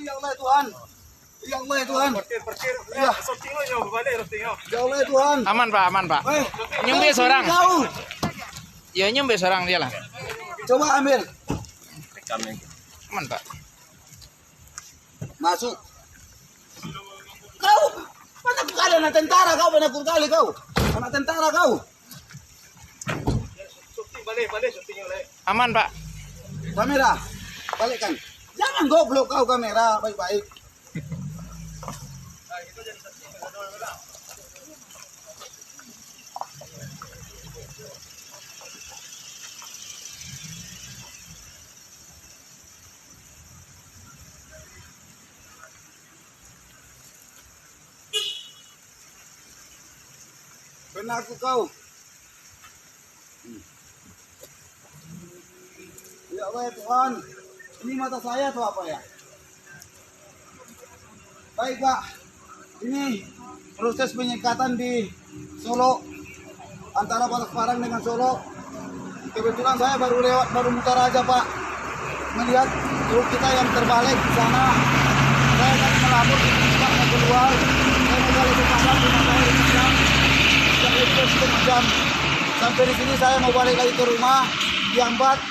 Ya Allah Tuhan. Ya Allah Tuhan. Parkir. Ya. Shooting lo nyo, balik shooting nyo. Ya Allah Tuhan. Aman Pak. Weh, Nyumbi seorang. Kau. Ya nyumbi seorang dia lah. Coba ambil. Aman Pak. Masuk. Kau. Mana kali anak tentara kau, mana kali kau. Anak tentara kau. Shooting balik shooting nyo balik. Aman Pak. Kamera. Balikkan. Jangan goblok kau kamera, baik-baik. Penakut kau. Ya Allah ya Tuhan. Ini mata saya atau apa ya? Baik Pak. Ini proses penyekatan di Solo. Antara Balikpapan dengan Solo. Kebetulan saya baru mutar aja Pak. Melihat truk kita yang terbalik di sana. Saya tadi melapor Pak keluar. Saya mau balik ke pasar rumah saya di jam. Setengah jam. Sampai di sini saya mau balik lagi ke rumah, dihambat.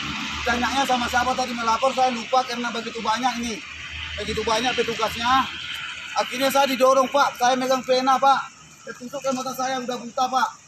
Tanyanya sama siapa tadi melapor, saya lupa karena begitu banyak ini, begitu banyak petugasnya. Akhirnya saya didorong Pak, saya megang pena Pak, ketusuk ke mata saya udah buta Pak.